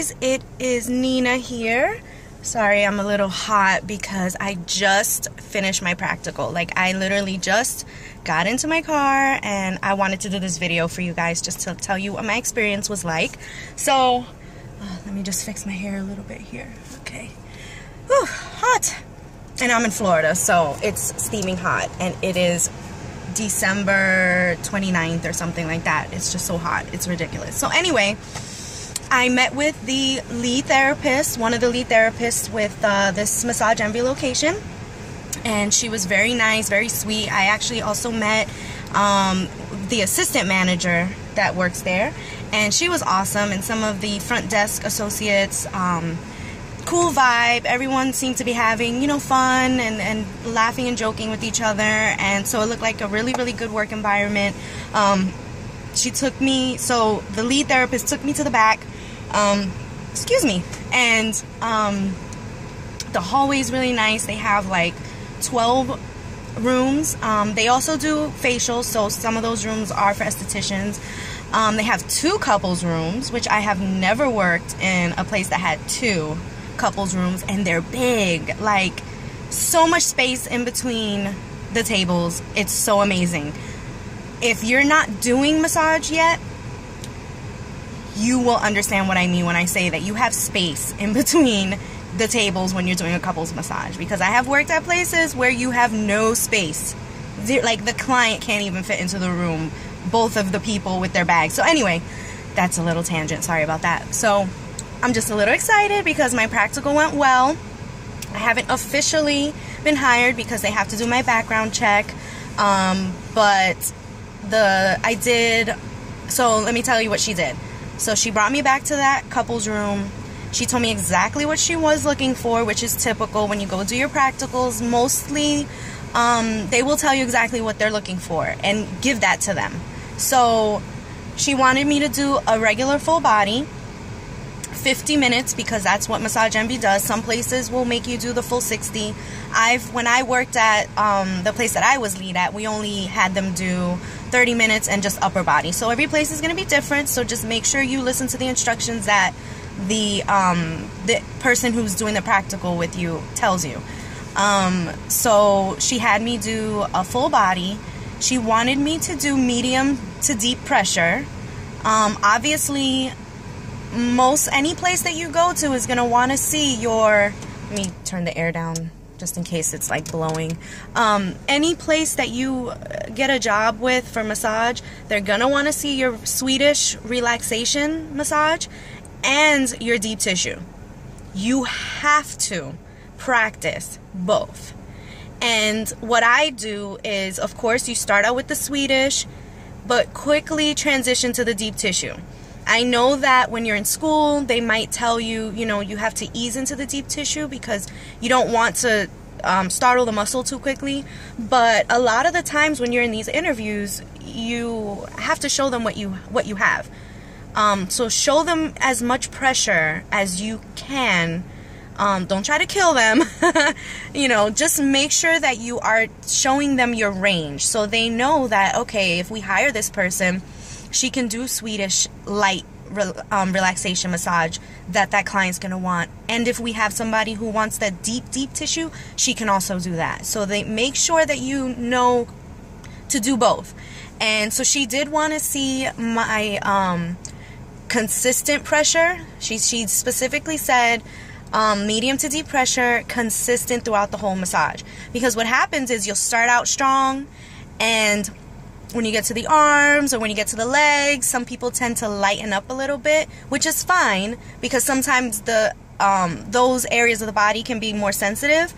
guys, it is Nina here. Sorry, I'm a little hot because I just finished my practical. Like, I literally just got into my car and I wanted to do this video for you guys just to tell you what my experience was like. So, let me just fix my hair a little bit here. Okay. Whew, hot. And I'm in Florida, so it's steaming hot. And it is December 29th or something like that. It's just so hot. It's ridiculous. So anyway, I met with the lead therapist, one of the lead therapists with this Massage Envy location, and she was very nice, very sweet. I actually also met the assistant manager that works there, and she was awesome, and some of the front desk associates. Cool vibe. Everyone seemed to be having, you know, fun and laughing and joking with each other, and so it looked like a really, really good work environment. She took me, so the lead therapist took me to the back, excuse me, and the hallway is really nice. They have like 12 rooms. They also do facials, so some of those rooms are for estheticians. They have 2 couples rooms, which I have never worked in a place that had 2 couples rooms, and they're big, like so much space in between the tables. It's so amazing. If you're not doing massage yet, you will understand what I mean when I say that you have space in between the tables when you're doing a couples massage, because I have worked at places where you have no space. Like, the client can't even fit into the room, both of the people with their bags. So anyway, that's a little tangent, sorry about that. So I'm just a little excited because my practical went well. I haven't officially been hired because they have to do my background check, but I did. So let me tell you what she did. So she brought me back to that couple's room. She told me exactly what she was looking for, which is typical when you go do your practicals. Mostly, they will tell you exactly what they're looking for and give that to them. So she wanted me to do a regular full body, 50 minutes, because that's what Massage Envy does. Some places will make you do the full 60. When I worked at the place that I was lead at, we only had them do 30 minutes and just upper body. So every place is going to be different, so just make sure you listen to the instructions that the person who's doing the practical with you tells you. So she had me do a full body. She wanted me to do medium to deep pressure. Obviously, any place that you go to is going to want to see your, let me turn the air down just in case it's like blowing. Any place that you get a job with for massage, they're going to want to see your Swedish relaxation massage and your deep tissue. You have to practice both. And what I do is, of course, you start out with the Swedish, but quickly transition to the deep tissue. I know that when you're in school, they might tell you, you know, you have to ease into the deep tissue because you don't want to startle the muscle too quickly. But a lot of the times when you're in these interviews, you have to show them what you have. So show them as much pressure as you can. Don't try to kill them. You know, just make sure that you are showing them your range so they know that, okay, if we hire this person, she can do Swedish light relaxation massage that client's going to want. And if we have somebody who wants that deep tissue, she can also do that. So they make sure that you know to do both. And so she did want to see my consistent pressure. She specifically said medium to deep pressure, consistent throughout the whole massage. Because what happens is you'll start out strong, and when you get to the arms or when you get to the legs, some people tend to lighten up a little bit, which is fine because sometimes those areas of the body can be more sensitive.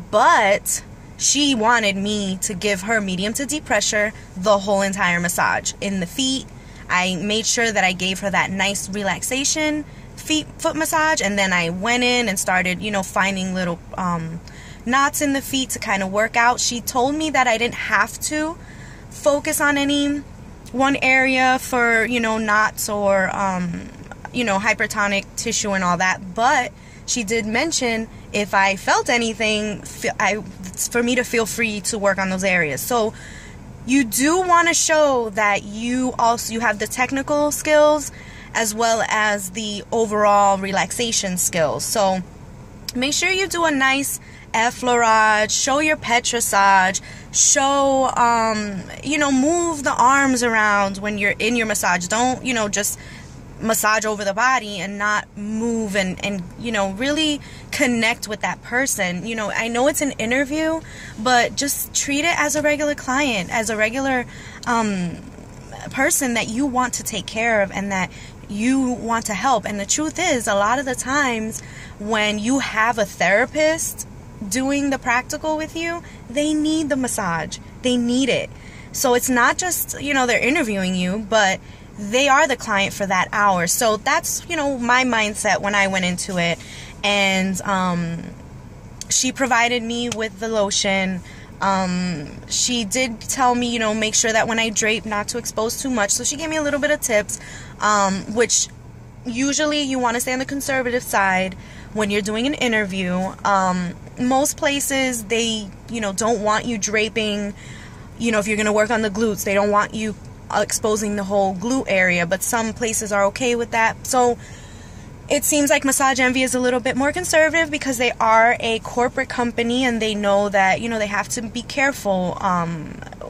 But she wanted me to give her medium to deep pressure the whole entire massage. In the feet, I made sure that I gave her that nice relaxation foot massage, and then I went in and started, you know, finding little knots in the feet to kind of work out. She told me that I didn't have to focus on any one area for, you know, knots or you know, hypertonic tissue and all that, but she did mention if I felt anything, for me to feel free to work on those areas. So you do want to show that you have the technical skills as well as the overall relaxation skills. So make sure you do a nice effleurage, show your petrissage, show, move the arms around when you're in your massage. Don't, just massage over the body and not move and really connect with that person. I know it's an interview, but just treat it as a regular client, as a regular person that you want to take care of and that you want to help. And the truth is, a lot of the times when you have a therapist doing the practical with you, they need the massage. They need it. So it's not just, they're interviewing you, but they are the client for that hour. So that's, my mindset when I went into it. And she provided me with the lotion. She did tell me, make sure that when I drape not to expose too much. So she gave me a little bit of tips, which usually you want to stay on the conservative side when you're doing an interview. Most places, they, don't want you draping, if you're going to work on the glutes, they don't want you exposing the whole glute area, but some places are okay with that. So it seems like Massage Envy is a little bit more conservative because they are a corporate company and they know that, they have to be careful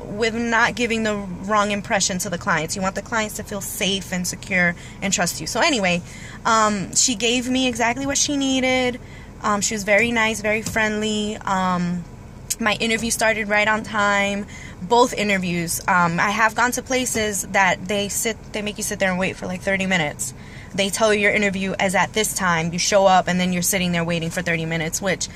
with not giving the wrong impression to the clients. You want the clients to feel safe and secure and trust you. So anyway, she gave me exactly what she needed. She was very nice, very friendly. My interview started right on time. Both interviews. I have gone to places that they make you sit there and wait for like 30 minutes. They tell you your interview is at this time. You show up and then you're sitting there waiting for 30 minutes, which,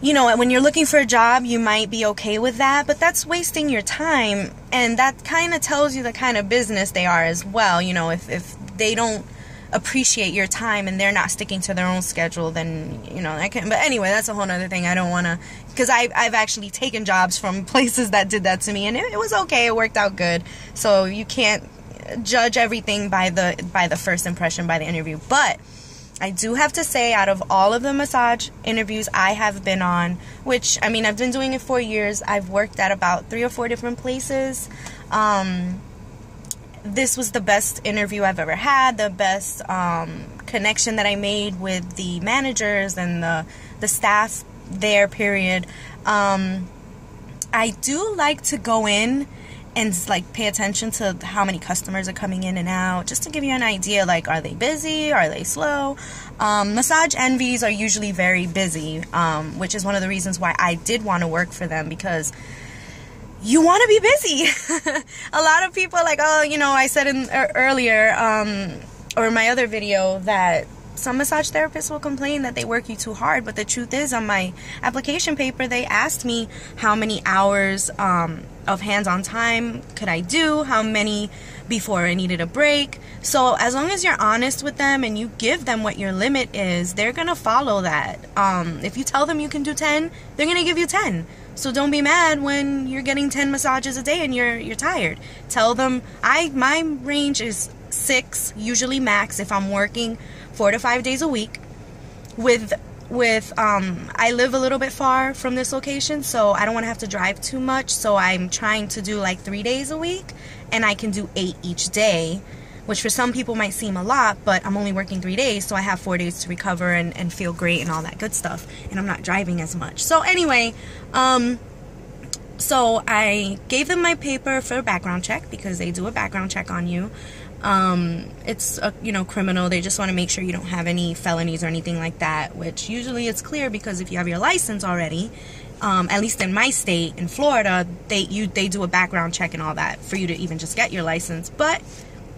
when you're looking for a job, you might be okay with that, but that's wasting your time. And that kind of tells you the kind of business they are as well. If they don't appreciate your time and they're not sticking to their own schedule, then I can. But anyway, that's a whole other thing. I don't want to, because I've actually taken jobs from places that did that to me, and it was okay. It worked out good. So you can't judge everything by the first impression, by the interview. But I do have to say, out of all of the massage interviews I have been on, which I've been doing it for years, I've worked at about 3 or 4 different places. This was the best interview I've ever had, the best connection that I made with the managers and the staff there, period. I do like to go in and pay attention to how many customers are coming in and out, just to give you an idea, are they busy, are they slow? Massage Envies are usually very busy, which is one of the reasons why I did want to work for them, because you want to be busy. A lot of people I said earlier, or in my other video, that some massage therapists will complain that they work you too hard, but the truth is, on my application paper, they asked me how many hours of hands-on time could I do, how many before I needed a break. So as long as you're honest with them and you give them what your limit is, they're going to follow that. If you tell them you can do 10, they're going to give you 10. So don't be mad when you're getting 10 massages a day and you're tired. Tell them, my range is 6, usually max, if I'm working 4 to 5 days a week. I live a little bit far from this location, so I don't want to have to drive too much. So I'm trying to do 3 days a week, and I can do 8 each day, which for some people might seem a lot, but I'm only working 3 days, so I have 4 days to recover and feel great and all that good stuff, and I'm not driving as much. So anyway, so I gave them my paper for a background check, because they do a background check on you. It's criminal. They just want to make sure you don't have any felonies or anything like that, which usually it's clear, because if you have your license already, at least in my state, in Florida, they do a background check and all that for you to even just get your license. But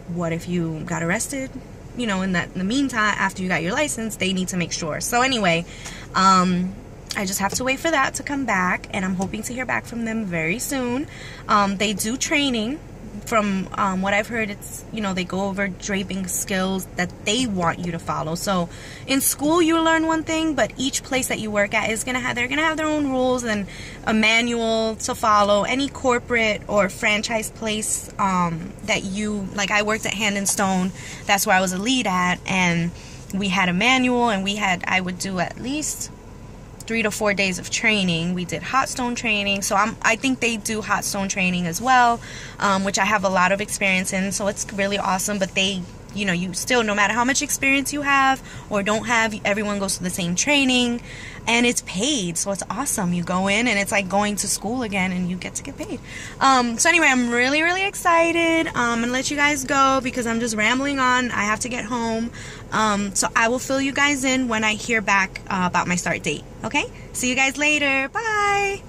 what if you got arrested? In the meantime, after you got your license, they need to make sure. So anyway, I just have to wait for that to come back, and I'm hoping to hear back from them very soon. They do training. From what I've heard, it's, they go over draping skills that they want you to follow. So in school you learn one thing, but each place that you work at is they're gonna have their own rules and a manual to follow. Any corporate or franchise place that I worked at Hand and Stone, that's where I was a lead at, and we had a manual, and I would do at least 3 to 4 days of training. We did hot stone training, so I think they do hot stone training as well, which I have a lot of experience in, so it's really awesome. But they you know, you still, no matter how much experience you have or don't have, everyone goes to the same training, and it's paid, so it's awesome. You go in and it's like going to school again, and you get to get paid. So anyway, I'm really, really excited. I'm gonna let you guys go because I'm just rambling on. I have to get home. So I will fill you guys in when I hear back about my start date. Okay? See you guys later. Bye!